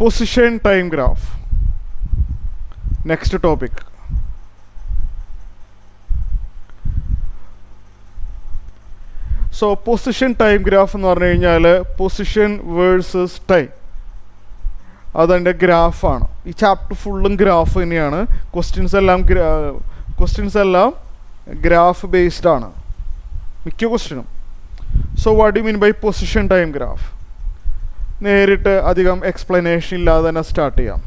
Position time graph. Next topic. So position time graph എന്ന് പറഞ്ഞു കഴിഞ്ഞാൽ പൊസിഷൻ വേഴ്സസ് ടൈം അതിൻ്റെ ഗ്രാഫാണ്. ഈ ചാപ്റ്റർ ഫുള്ളും ഗ്രാഫ് തന്നെയാണ്. ക്വസ്റ്റ്യൻസ് എല്ലാം ഗ്രാഫ് ബേസ്ഡ് ആണ് മിക്ക ക്വസ്റ്റ്യനും. So what you mean by position time graph? നേരിട്ട് അധികം എക്സ്പ്ലനേഷൻ ഇല്ലാതെ തന്നെ സ്റ്റാർട്ട് ചെയ്യാം.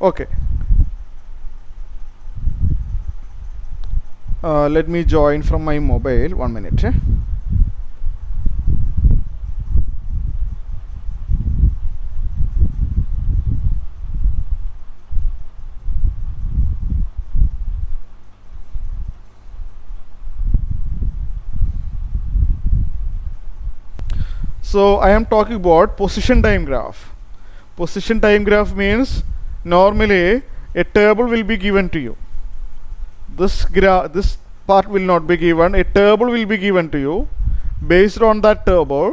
Okay, let me join from my mobile. 1 minute. So I am talking about position time graph. Position time graph means normally a table will be given to you. This part will not be given. A table will be given to you. Based on that table,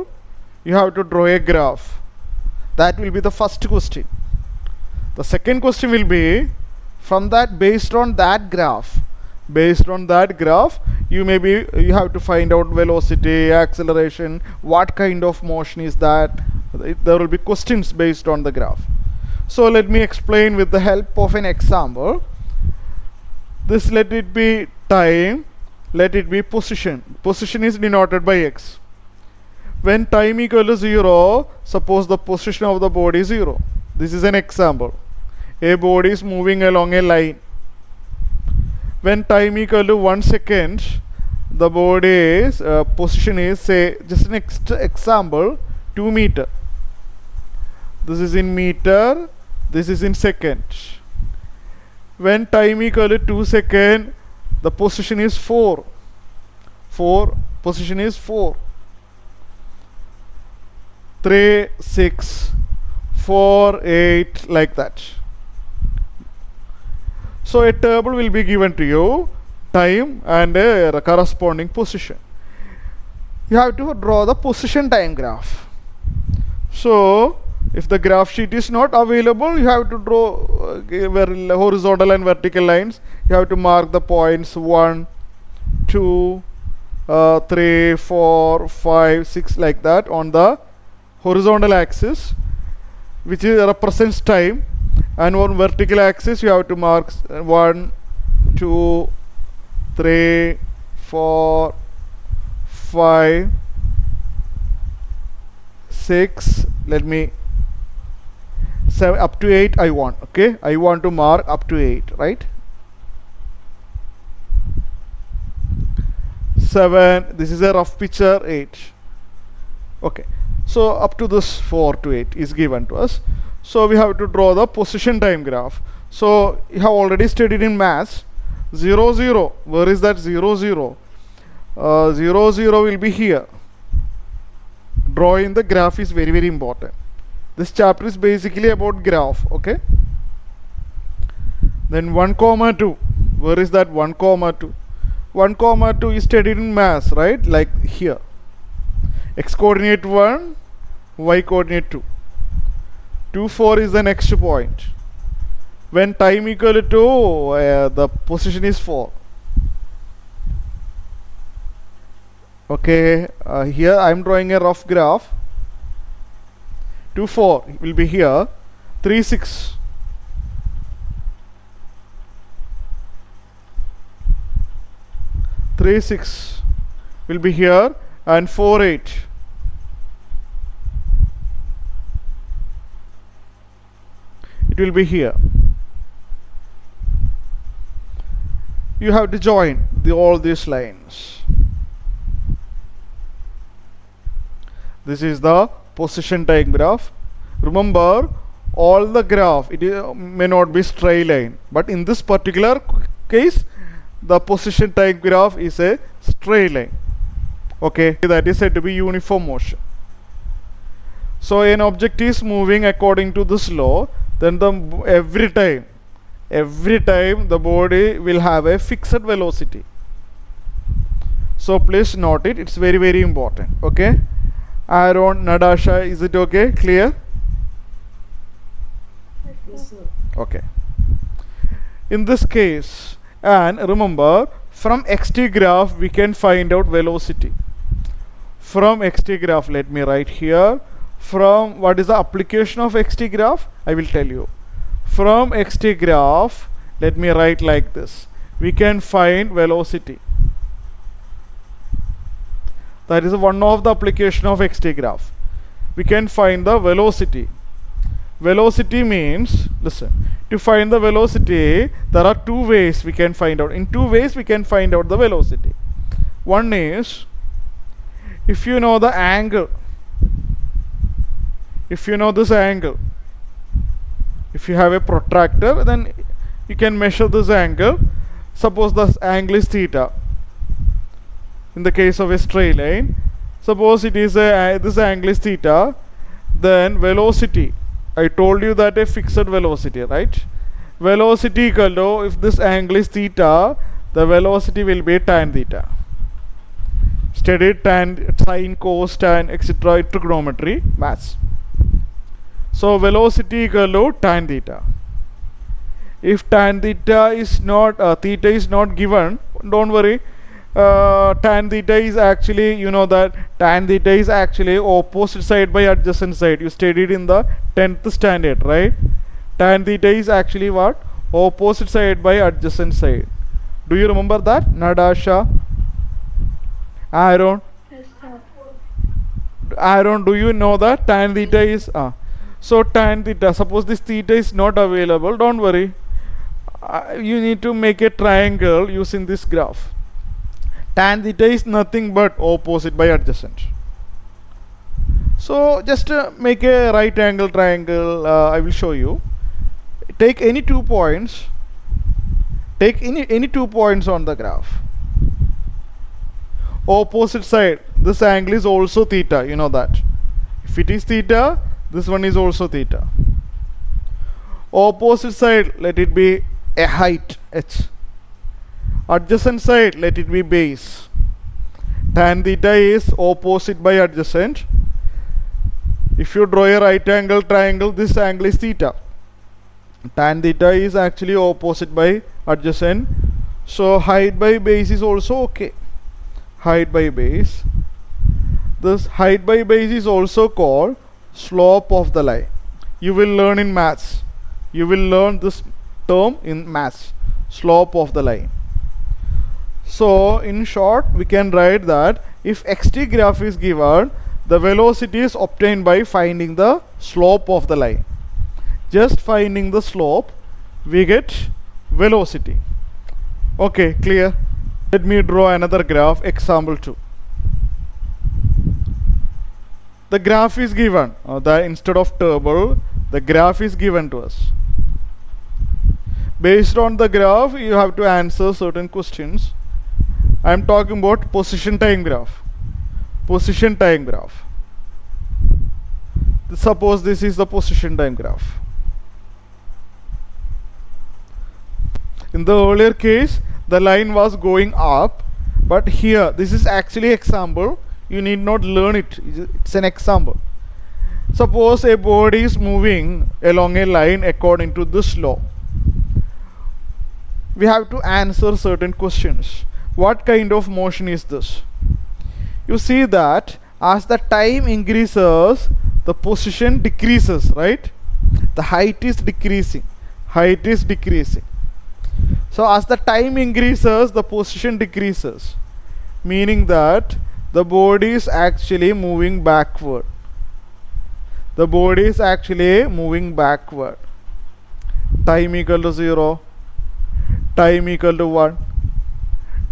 you have to draw a graph. That will be the first question. The second question will be from that, based on that graph, you have to find out velocity, acceleration, what kind of motion is that. There will be questions based on the graph. So let me explain with the help of an example. This, let it be time, let it be position. Position is denoted by x. When time equal to 0, suppose the position of the body is 0. This is an example. A body is moving along a line. When time equal to 1 second, the body's position is, say, just an example, 2 meter. This is in meter, this is in second. When time equal to 2 second, the position is 4. Position is 4. 3, 6, 4, 8, like that. So a table will be given to you, time and a corresponding position. You have to draw the position time graph. So if the graph sheet is not available, you have to draw horizontal and vertical lines. You have to mark the points 1, 2, 3, 4, 5, 6, like that on the horizontal axis, which represents time, and on vertical axis you have to mark 1, 2, 3, 4, 5, 6. Let me 7 up to 8 I want. Okay, I want to mark up to 8, right? 7, this is a rough picture, 8. Okay, so up to this 4 to 8 is given to us. So we have to draw the position time graph. So you have already studied in maths 0, 0. Where is that 0, 0? 0, 0 will be here. Drawing the graph is very, very important. This chapter is basically about graph. Okay, then 1, 2. Where is that 1, 2? 1, 2 is studied in maths, right? Like here, x coordinate 1, y coordinate 2. 2, 4 is the next point. When time equal to the position is 4. Okay, here I am drawing a rough graph. 2, 4 will be here. 3, 6. 3, 6 will be here, and 4, 8. It will be here. You have to join all these lines. This is the position time graph. Remember, all the graph, it may not be straight line, but in this particular case, the position time graph is a straight line. Okay, that is said to be uniform motion. So an object is moving according to this law, then every time the body will have a fixed velocity. So please note it, it's very very important. Okay, Aaron, Nadasha, is it okay, clear? Yes, sir. Okay, in this case, and remember, from xt graph we can find out velocity. From xt graph, let me write here, from what is the application of xt graph, I will tell you. From xt graph, let me write like this, we can find velocity. That is one of the application of xt graph. We can find the velocity. Velocity means, listen, to find the velocity there are two ways we can find out. In two ways we can find out the velocity. One is, if you know the angle, if you know this angle, if you have a protractor, then you can measure this angle. Suppose this angle is theta. In the case of a straight line, suppose it is this angle is theta, then velocity, I told you that a fixed velocity, right? Velocity equal to, if this angle is theta, the velocity will be tan theta. Studied tan, sine, cos, tan, etc. trigonometry, maths. So velocity equal to tan theta. If tan theta is not theta is not given, don't worry. Tan theta is actually, you know that tan theta is actually opposite side by adjacent side. You studied in the 10th standard, right? Tan theta is actually what? Opposite side by adjacent side. Do you remember that? Nadasha, Aaron, Yes, sir. Aaron, do you know that tan theta is so tan theta, suppose this theta is not available, don't worry, you need to make a triangle using this graph. Tan theta is nothing but opposite by adjacent. So just make a right angle triangle. I will show you. Take any 2 points. Take any 2 points on the graph. Opposite side, this angle is also theta, you know that. If it is theta, this one is also theta. Opposite side, let it be a height, h. Adjacent side, let it be base. Tan theta is opposite by adjacent. If you draw a right angle triangle, this angle is theta. Tan theta is actually opposite by adjacent. So height by base is also okay. Height by base. This height by base is also called slope of the line. You will learn in maths. You will learn this term in maths. Slope of the line. So in short, we can write that if xt graph is given, the velocity is obtained by finding the slope of the line. Just finding the slope, we get velocity. Okay, clear? Let me draw another graph, example 2. The graph is given, instead of table, the graph is given to us. Based on the graph, you have to answer certain questions. I am talking about position time graph. Position time graph. Suppose this is the position time graph. In the earlier case, the line was going up, but here, this is actually example. You need not learn it. It's an example. Suppose a body is moving along a line according to this law. We have to answer certain questions. What kind of motion is this? You see that as the time increases, the position decreases, right? The height is decreasing. Height is decreasing. So as the time increases, the position decreases, meaning that the body is actually moving backward. The body is actually moving backward. Time equal to 0. Time equal to 1.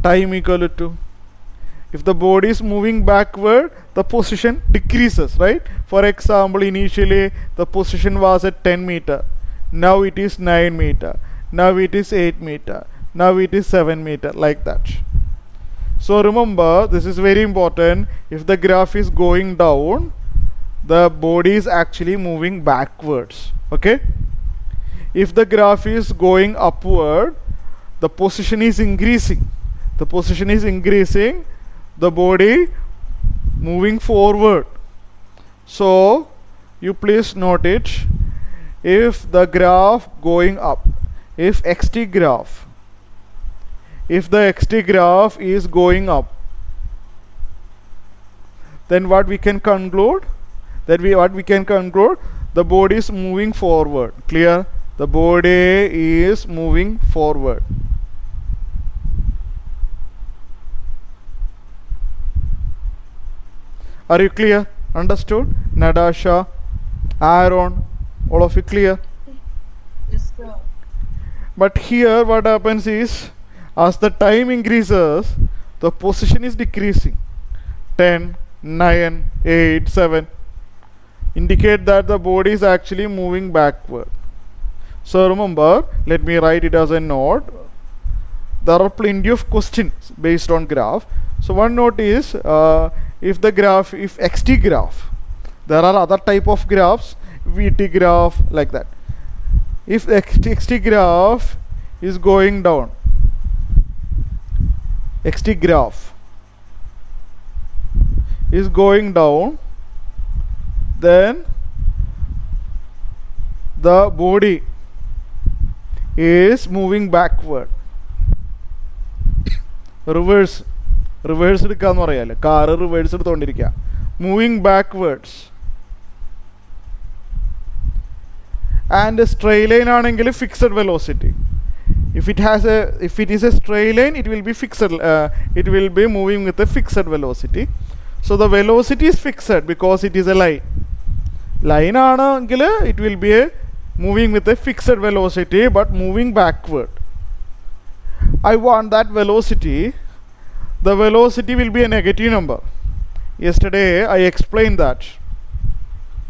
Time equal to 2. If the body is moving backward, the position decreases, right? For example, initially the position was at 10 meter. Now it is 9 meter. Now it is 8 meter. Now it is 7 meter, like that. So remember, this is very important. If the graph is going down, the body is actually moving backwards. Okay? If the graph is going upward, the position is increasing. The position is increasing, the body moving forward. So you please note it. If the graph going up, if the xt graph is going up, then what we can conclude? The body is moving forward. Clear? The body is moving forward. Are you clear? Understood? Nadasha, Aaron, all of you clear? Yes, sir. But here what happens is, as the time increases, the position is decreasing. 10, 9, 8, 7 indicate that the body is actually moving backward. So remember, let me write it as a note. There are plenty of questions based on graph. So one note is, if xt graph, there are other type of graphs, vt graph, like that. If the xt graph is going down, xt graph is going down, then the body is moving backward. Reverse എടുക്കാന്ന് പറയാല്ലേ, car reverse എടുത്തോണ്ടിരിക്കുക, moving backwards. And straight line ആണെങ്കിൽ fixed velocity. if it is a straight line, it will be fixed, it will be moving with a fixed velocity. So the velocity is fixed because it is a line ആണെങ്കിൽ it will be moving with a fixed velocity but moving backward. I want that velocity, the velocity will be a negative number. Yesterday I explained that.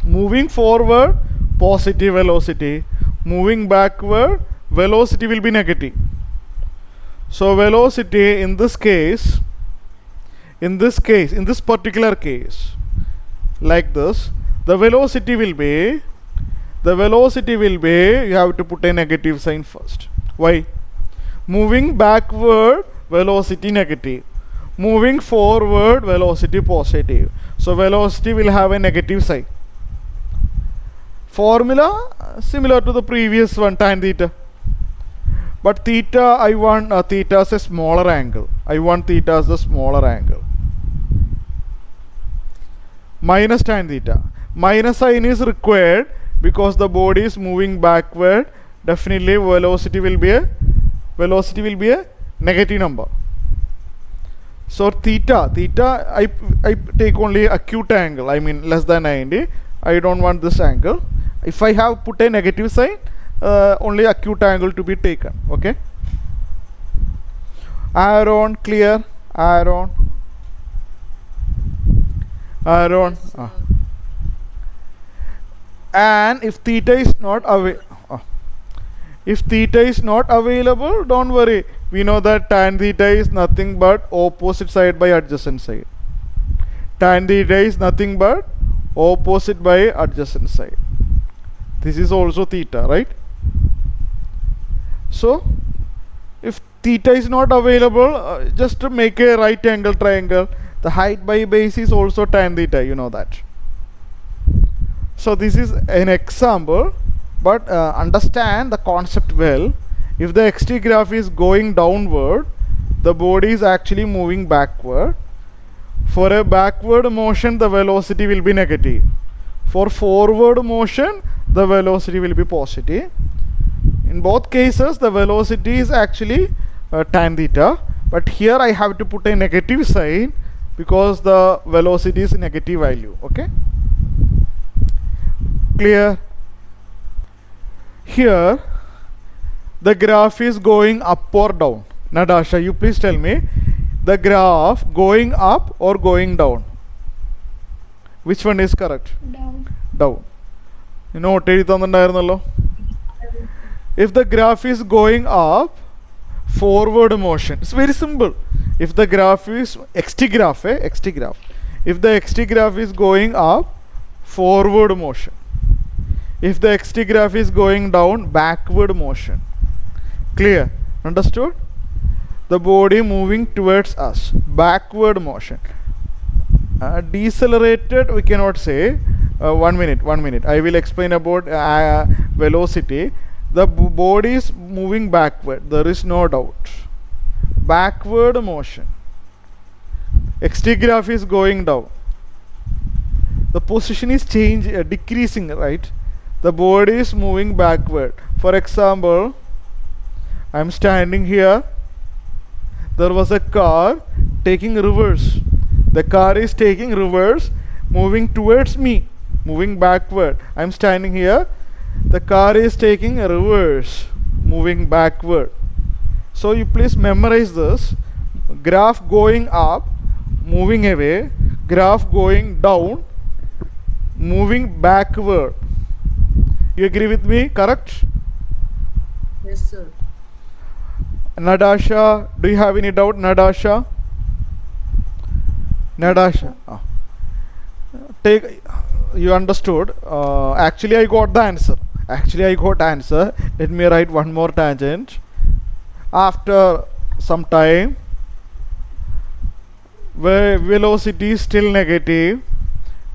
Moving forward, positive velocity. Moving backward, velocity will be negative. So velocity in this particular case, like this, the velocity will be, you have to put a negative sign first. Why? Moving backward, velocity negative. Moving forward, velocity positive. So velocity will have a negative sign. Formula similar to the previous one, tan theta. But theta, I want theta as a smaller angle. Minus tan theta. Minus sign is required because the body is moving backward. Definitely velocity will be a negative number. So theta, I take only acute angle, I mean less than 90. I don't want this angle. If I have put a negative sign, only acute angle to be taken. Okay? Aaron, clear? Aaron. And if theta is not available, don't worry. We know that tan theta is nothing but opposite side by adjacent side. Tan theta is nothing but opposite by adjacent side. This is also theta, right? So if theta is not available, just to make a right angle triangle, the height by base is also tan theta, you know that. So this is an example, but understand the concept well. If the xt graph is going downward, the body is actually moving backward. For a backward motion, the velocity will be negative. For forward motion, the velocity will be positive. In both cases, the velocity is actually tan theta, but here I have to put a negative sign because the velocity is negative value. Okay? Clear? Here the graph is going up or down. Nadasha, you please tell me, the graph going up or going down? Which one is correct? Down. Note എഴുതുന്നുണ്ടായിരുന്നല്ലോ. If the graph is going up, forward motion. It's very simple. If the graph is xt graph. If the xt graph is going up, forward motion. If the xt graph is going down, backward motion. Clear? Understood? the body moving towards us, backward motion. Decelerated we cannot say. 1 minute, I will explain about velocity. The body is moving backward, there is no doubt. Backward motion. Xt graph is going down, the position is decreasing, right? The body is moving backward. For example, I am standing here, there was a car taking reverse, the car is taking reverse, moving towards me, moving backward. I am standing here, the car is taking a reverse, moving backward. So you please memorize this. Graph going up, moving away, graph going down, moving backward. You agree with me? Correct? Yes, sir. Nadasha, do you have any doubt? Nadasha? Take, you understood. Actually I got the answer. Let me write one more tangent. After some time, where velocity is still negative,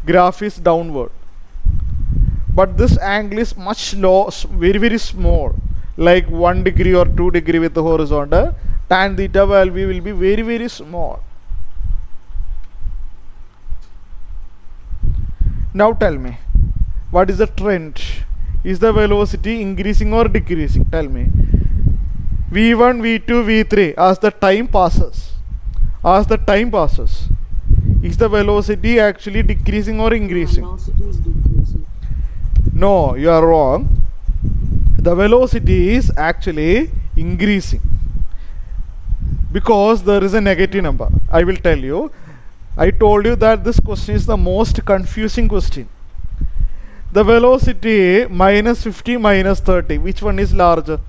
graph is downward, but this angle is much low, very small, like 1 degree or 2 degree with the horizontal. Tan theta value will be very small. Now tell me, what is the trend? Is the velocity increasing or decreasing? Tell me. v1, v2, v3, as the time passes, is the velocity actually decreasing or increasing? Velocity is decreasing. No, you are wrong. The velocity is actually increasing because there is a negative number. I will tell you. I told you that this question is the most confusing question. The velocity minus 50, minus 30, which one is larger?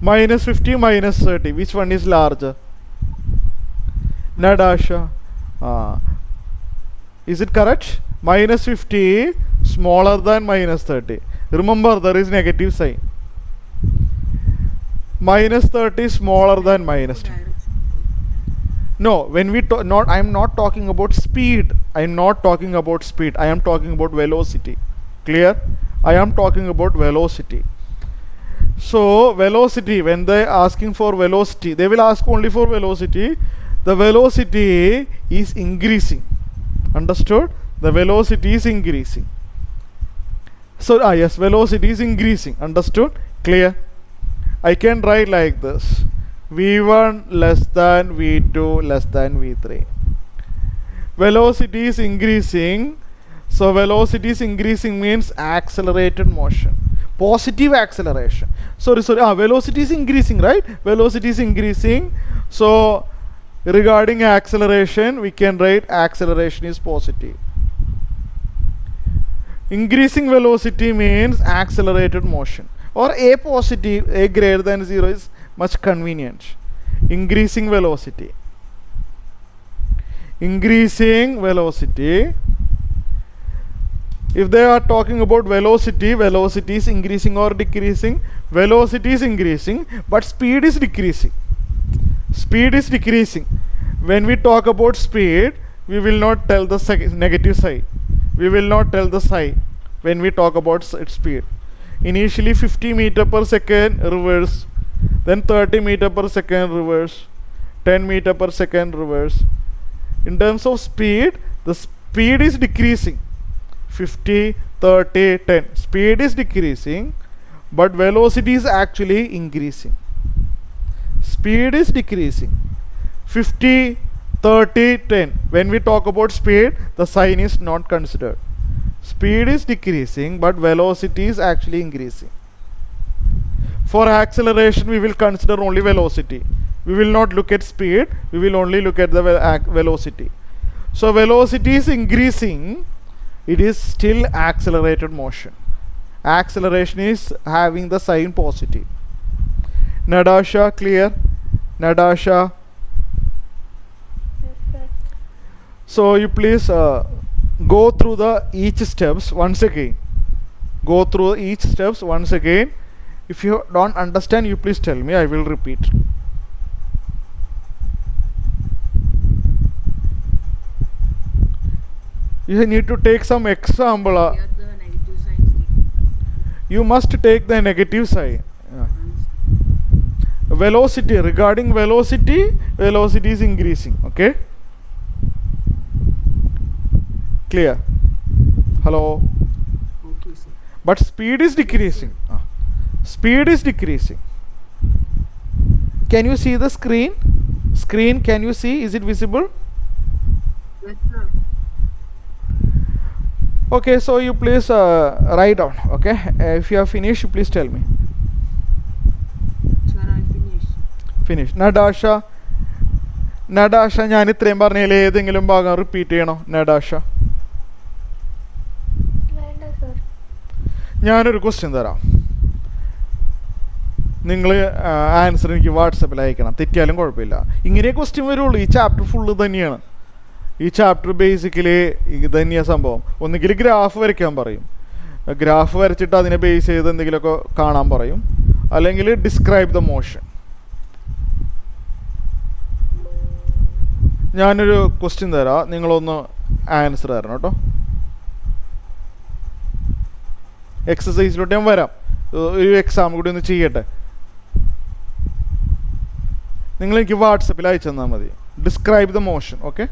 Minus 50, minus 30, which one is larger? Nadasha. Is it correct? Minus 50 smaller than minus 30. Remember, there is negative sign. Minus 30 smaller than minus 10. No, when we I am not talking about speed. I am talking about velocity. Clear? I am talking about velocity. So velocity, when they are asking for velocity, they will ask only for velocity. The velocity is increasing. Understood? The velocity is increasing. So yes, velocity is increasing. Understood? Clear? I can write like this: v1 less than v2 less than v3. Velocity is increasing. So velocity is increasing means accelerated motion, positive acceleration. Sorry, velocity is increasing, right? Velocity is increasing. So regarding acceleration, we can write acceleration is positive. Increasing velocity means accelerated motion, or a positive, a greater than 0 is much convenient. Increasing velocity. If they are talking about velocity, velocity is increasing or decreasing? Velocity is increasing, but speed is decreasing. When we talk about speed, we will not tell the negative side. We will not tell the sign when we talk about its speed. Initially 50 meter per second reverse, then 30 meter per second reverse, 10 meter per second reverse. In terms of speed, the speed is decreasing. 50, 30, 10. Speed is decreasing, but velocity is actually increasing. Speed is decreasing. 50, 30, 10. When we talk about speed, the sign is not considered. Speed is decreasing, but velocity is actually increasing. For acceleration, we will consider only velocity. We will not look at speed, we will only look at the velocity. So velocity is increasing, it is still accelerated motion. Acceleration is having the sign positive. Nadasha, clear? Nadasha? So you please go through each steps once again. If you don't understand, you please tell me, I will repeat. You need to take some example. Here the negative sign is taken. You must take the negative side. Velocity, regarding velocity, velocity is increasing. Okay, clear? Hello? Okay, sir. But speed is decreasing. Speed is decreasing. Can you see the screen? Screen, can you see? Is it visible? Yes, sir. Okay, so you please write down. Okay, if you have finished, please tell me. Sir, I finished. Finish. നഡാഷ ഞാൻ ഇത്രയും പറഞ്ഞതിൽ ഏതെങ്കിലും ഭാഗം repeat ചെയ്യണോ? നഡാഷ, വേണ്ട sir. ഞാനൊരു question തരാം. നിങ്ങൾ ആൻസർ എനിക്ക് വാട്സപ്പിൽ അയക്കണം. തെറ്റിയാലും കുഴപ്പമില്ല. ഇങ്ങനെ ക്വസ്റ്റ്യൻ വരുള്ളൂ. ഈ ചാപ്റ്റർ ഫുള്ള് തന്നെയാണ്. ഈ ചാപ്റ്റർ ബേസിക്കലി ഇത് തന്നെയാണ് സംഭവം. ഒന്നുകിൽ ഗ്രാഫ് വരയ്ക്കാൻ പറയും, ഗ്രാഫ് വരച്ചിട്ട് അതിനെ ബേസ് ചെയ്ത് എന്തെങ്കിലുമൊക്കെ കാണാൻ പറയും, അല്ലെങ്കിൽ ഡിസ്ക്രൈബ് ദ മോഷൻ. ഞാനൊരു ക്വസ്റ്റ്യൻ തരാം, നിങ്ങളൊന്ന് ആൻസർ തരണം കേട്ടോ. എക്സസൈസിലോട്ട് ഞാൻ വരാം. ഒരു എക്സാം കൂടി ഒന്ന് ചെയ്യട്ടെ. നിങ്ങളെനിക്ക് വാട്സപ്പിൽ അയച്ചു തന്നാൽ മതി. Describe the motion. ഓക്കെ,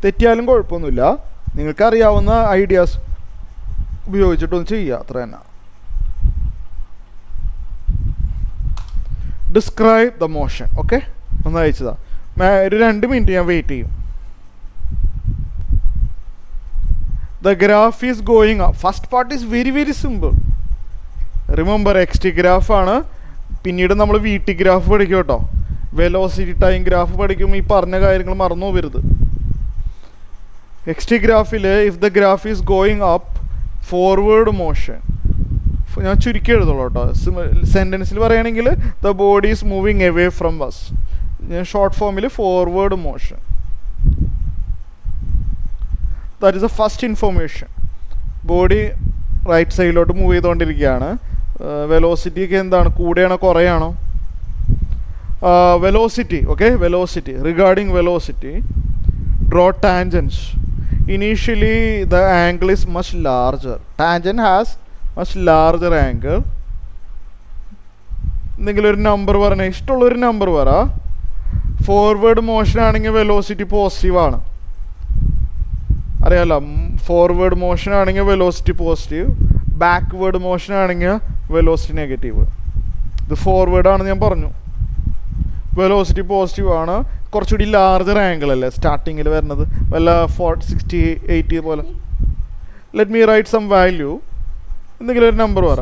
തെറ്റിയാലും കുഴപ്പമൊന്നുമില്ല. നിങ്ങൾക്കറിയാവുന്ന ഐഡിയാസ് ഉപയോഗിച്ചിട്ടൊന്ന് ചെയ്യുക, അത്ര തന്നെ. Describe the motion. ഓക്കെ, ഒന്ന് അയച്ചതാ. ഒരു 2 മിനിറ്റ് ഞാൻ വെയിറ്റ് ചെയ്യും. The graph is going up. First part is very very simple. Remember, xt graph ആണ്. പിന്നീട് നമ്മൾ vt ഗ്രാഫ് പഠിക്കും കേട്ടോ. വെലോസിറ്റി ടൈം ഗ്രാഫ് പഠിക്കുമ്പോൾ ഈ പറഞ്ഞ കാര്യങ്ങൾ മറന്നു പോകരുത്. xt ഗ്രാഫിൽ if the graph is going up, forward motion. ഞാൻ ചുരുക്കി എഴുതുള്ളൂ കേട്ടോ. സെൻറ്റൻസിൽ പറയുകയാണെങ്കിൽ the body is moving away from us. ഞാൻ ഷോർട്ട് ഫോമിൽ forward motion. That is a first information. Body right സൈഡിലോട്ട് മൂവ് ചെയ്തുകൊണ്ടിരിക്കുകയാണ്. വെലോസിറ്റി ഒക്കെ എന്താണ്, കൂടെയാണോ കുറയാണോ? Velocity. Okay, velocity. Regarding velocity, draw tangents. Initially the angle is much larger. Tangent has much larger angle. എന്തെങ്കിലും ഒരു നമ്പർ പറഞ്ഞ, ഇഷ്ടമുള്ളൊരു നമ്പർ പറ. ഫോർവേഡ് മോഷൻ ആണെങ്കിൽ വെലോസിറ്റി പോസിറ്റീവാണ്, അറിയാലോ. ഫോർവേഡ് മോഷൻ ആണെങ്കിൽ വെലോസിറ്റി പോസിറ്റീവ്, ബാക്ക്വേർഡ് മോഷൻ ആണെങ്കിൽ വെലോസിറ്റി നെഗറ്റീവ്. ഇത് ഫോർവേഡ് ആണെന്ന് ഞാൻ പറഞ്ഞു. വെലോസിറ്റി പോസിറ്റീവ് ആണ്. കുറച്ചുകൂടി ലാർജർ ആംഗിൾ അല്ലേ സ്റ്റാർട്ടിങ്ങിൽ വരുന്നത്, വല്ല 60 80 പോലെ. Let me write some value. എന്തെങ്കിലും ഒരു നമ്പർ പറ.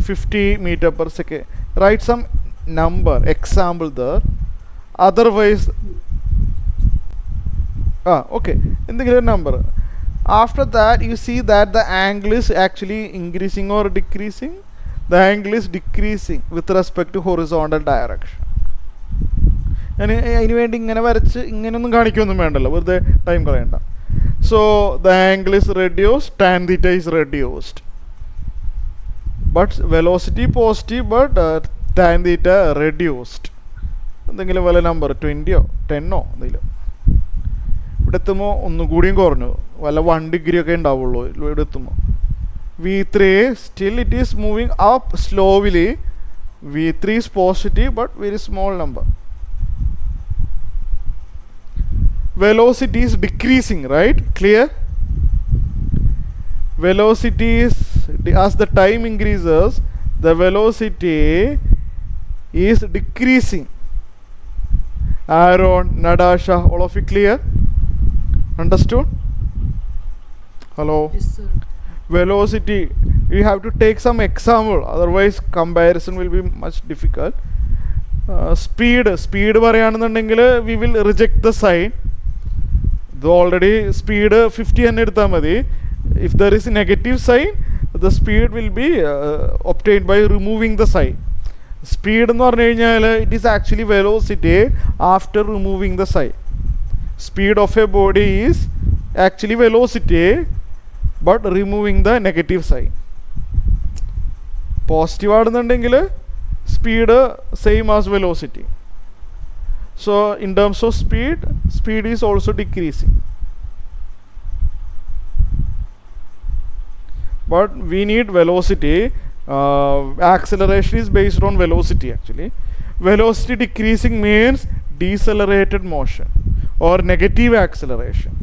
50 metre per second. Write some number, example there. Otherwise okay, എന്തെങ്കിലും ഒരു number. After that you see that the angle is actually increasing or decreasing. The angle is decreasing with respect to horizontal direction. ഞാൻ അതിന് വേണ്ടി ഇങ്ങനെ വരച്ച് ഇങ്ങനെയൊന്നും കാണിക്കൊന്നും വേണ്ടല്ലോ, വെറുതെ ടൈം കളയണ്ട. So the angle is reduced, tan theta is reduced, but velocity positive, but tan theta reduced. എന്തെങ്കിലും വല്ല നമ്പർ 20 10 എന്തെങ്കിലും. ഇവിടെ എത്തുമ്പോൾ ഒന്നുകൂടിയും കുറഞ്ഞു, വല്ല 1 ഡിഗ്രി ഒക്കെ ഉണ്ടാവുള്ളൂ ഇവിടെ എത്തുമ്പോൾ. V3 still it is moving up slowly. V3 is positive but very small number. Velocity is decreasing, right? Clear? Velocity is, as the time increases, the velocity is decreasing. Aaron, Nadasha, all of you clear? Understood? Hello? Yes, sir. Velocity, you have to take some example, otherwise comparison will be much difficult. Speed പറയുകയാണെന്നുണ്ടെങ്കിൽ we will reject the sign. ഇത് already speed 50 തന്നെ എടുത്താൽ മതി. If there is a negative sign, the speed will be obtained by removing the sign. Speed എന്ന് പറഞ്ഞു കഴിഞ്ഞാൽ it is actually velocity after removing the sign. Speed of a body is actually velocity but removing the negative sign. Positive ആണെന്നുണ്ടെങ്കിൽ speed same as velocity. So in terms of speed, speed is also decreasing, but we need velocity. Acceleration is based on velocity actually. Velocity decreasing means decelerated motion or negative acceleration.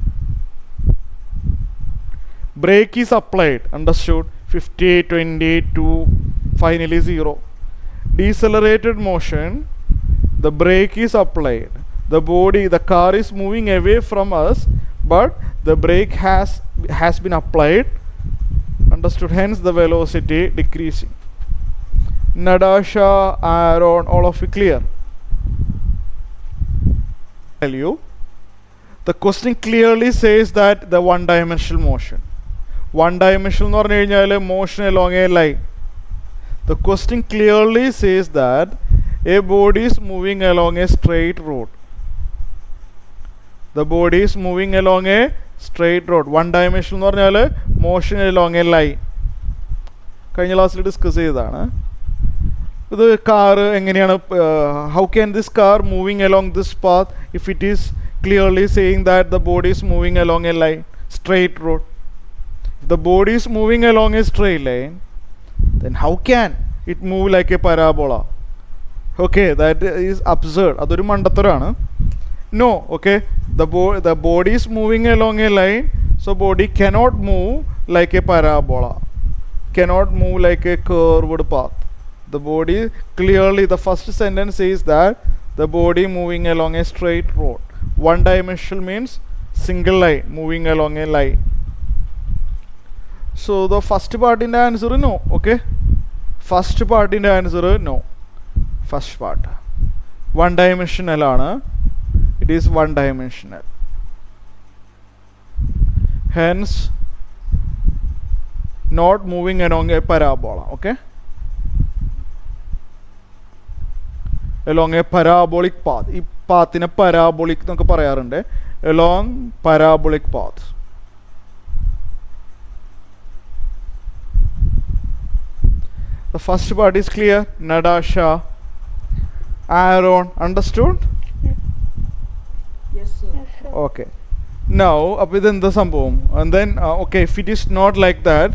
Brake is applied, understood, 50, 20 to finally 0. Decelerated motion, the brake is applied, the car is moving away from us, but the brake has been applied, understood, hence the velocity decreasing. Nadasha, Aaron, all of you clear? Tell you, the question clearly says that the one dimensional motion, one dimensional എന്ന് പറഞ്ഞു കഴിഞ്ഞാൽ motion along a line. The question clearly says that a body is moving along a straight road. The body is moving along a straight road. One dimension എന്ന് പറഞ്ഞാൽ motion along a line. കഴിഞ്ഞ ക്ലാസ്സിൽ discuss ചെയ്തതാണ്. ഇത് car എങ്ങനെയാണ്, how can this car moving along this path if it is clearly saying that the body is moving along a line, straight road? If the body is moving along a straight line, then how can it move like a parabola? Okay, that is absurd. അതൊരു മണ്ടത്തരമാണ്. No, okay, the body is moving along a line, so body cannot move like a parabola, cannot move like a curved path. The body clearly, the first sentence says that the body moving along a straight road. One dimensional means single line, moving along a line. So the first part in the answer no, okay, first part in the answer no. First part one dimensional ആണ്, it is one dimensional, hence not moving along a parabola, okay, along a parabolic path. ഈ പാത്തിനെ parabolic എന്നൊക്കെ പറയാറുണ്ട്, along parabolic path. The first part is clear. Nadasha, Aaron, understood? Yes, sir. Okay. Now up with the sambhavam, and then okay, if it is not like that,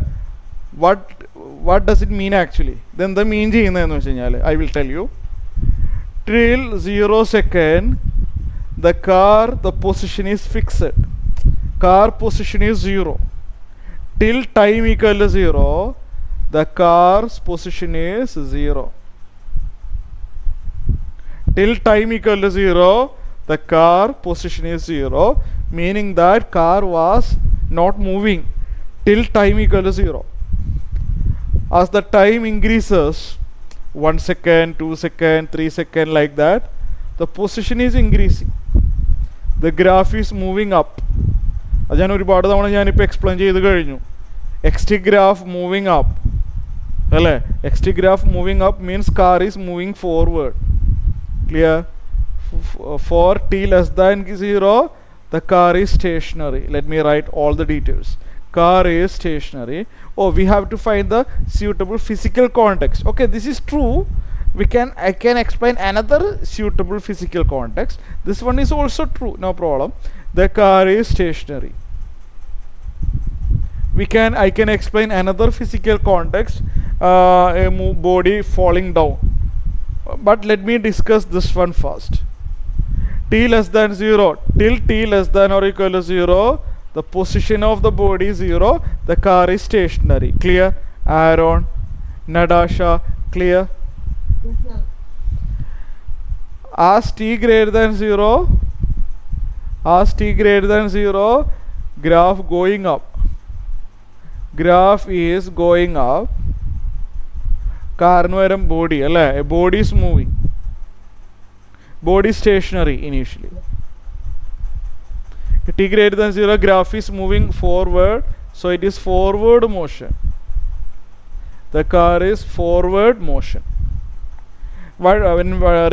what does it mean actually? Then the mean ചെയ്യുന്നതെന്ന് വെച്ച് കഴിഞ്ഞാൽ I will tell you. Till 0 second, the car, the position is fixed. Car position is 0. Till time equal to 0, the car's position is 0. Till time equal to 0, the car position is 0, meaning that car was not moving till time equal to 0. As the time increases, 1 second, 2 second, 3 second, like that, the position is increasing. The graph is moving up. അത് ഞാൻ ഒരുപാട് തവണ ഞാനിപ്പോൾ explain ചെയ്ത് കഴിഞ്ഞു. XT graph moving up, അല്ലേ? XT graph moving up means car is moving forward. Clear? For t less than 0, the car is stationary. Let me write all the details. Car is stationary. Oh, we have to find the suitable physical context. Okay, this is true. I can explain another suitable physical context. This one is also true, no problem. The car is stationary. I can explain another physical context, a body falling down. But let me discuss this one first. T less than 0, till t less than or equal to 0, the position of the body is 0, the car is stationary. Clear? Aaron, Nadasha, clear? Yes, sir. As t greater than 0, graph going up. Graph is going up. കാറിന് വരും body അല്ലേ, body is moving, body stationary initially. t greater than 0, graph is moving forward, so it is forward motion. The car is forward motion.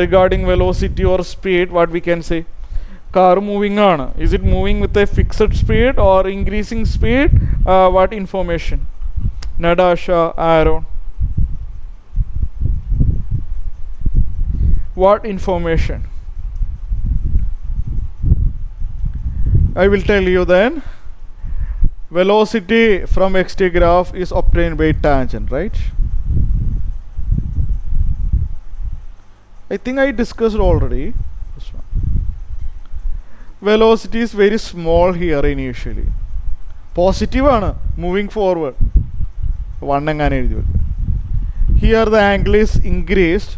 Regarding velocity or speed, what we can say? Car moving on. Is it moving with a fixed speed or increasing speed? What information? Nadasha, Aaron. What information? I will tell you then. Velocity from xt graph is obtained by tangent, right? I think I discussed already this one. Velocity is very small here initially. Positive ആണ് moving forward. 1 എങ്ങാനും എഴുതി വെക്കുക. Here the angle is increased.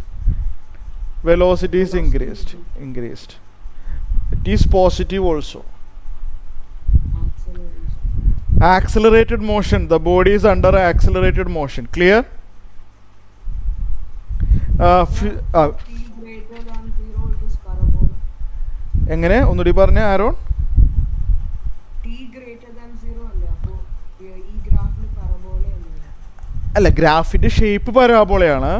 Velocity is increased. It is positive also. Acceleration. Accelerated motion. The body is under accelerated motion. Clear? T greater than 0 it is parabola. എങ്ങനെ ഒന്നുകൂടി പറഞ്ഞ Aaron? T greater than 0 അല്ലേ അപ്പോൾ ഈ ഗ്രാഫിൽ പരബോള അല്ലേ? അല്ല, ഗ്രാഫിൻ്റെ shape പരാബോളയാണ്.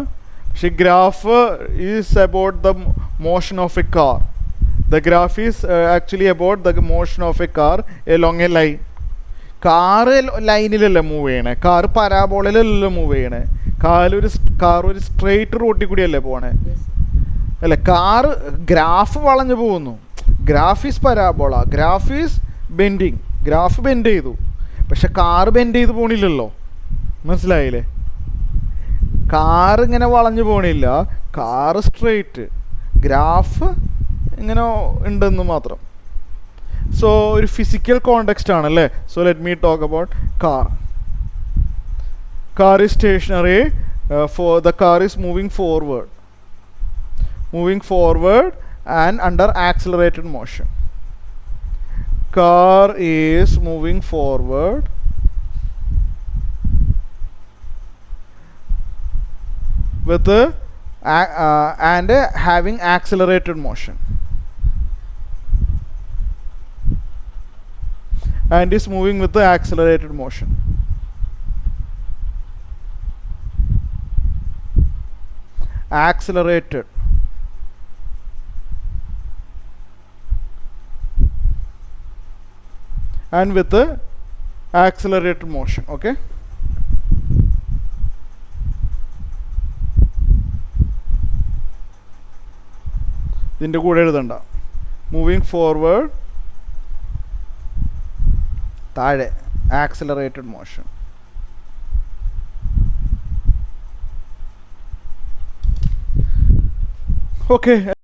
പക്ഷെ graph is about the motion of a car. The graph is actually about the motion of a car along a line. Car ലൈനിലല്ല മൂവ് ചെയ്യണേ, കാറ് പരാബോളയിലല്ല മൂവ് ചെയ്യണേ. കാർ ഒരു സ്ട്രെയിറ്റ് റോട്ടിൽ കൂടിയല്ലേ പോണേ. അല്ല, കാറ് ഗ്രാഫ് വളഞ്ഞു പോകുന്നു. Graph is parabola, graph is bending. Graph bend ചെയ്തു, പക്ഷെ കാറ് ബെൻഡ് ചെയ്ത് പോണില്ലല്ലോ. മനസ്സിലായില്ലേ? കാർ ഇങ്ങനെ വളഞ്ഞു പോണില്ല, കാറ് സ്ട്രെയിറ്റ്, ഗ്രാഫ് ഇങ്ങനെ ഉണ്ടെന്ന് മാത്രം. സോ ഒരു ഫിസിക്കൽ കോണ്ടെക്സ്റ്റ് ആണല്ലേ. So let me talk about car. Car is stationary. For the car is moving forward and under accelerated motion. Car is moving forward with and having accelerated motion, and is moving with the accelerated motion. Accelerated and with the accelerated motion. Okay, ഇതിൻ്റെ കൂടെ എഴുതണ്ട. Moving forward, താഴെ accelerated motion. Okay.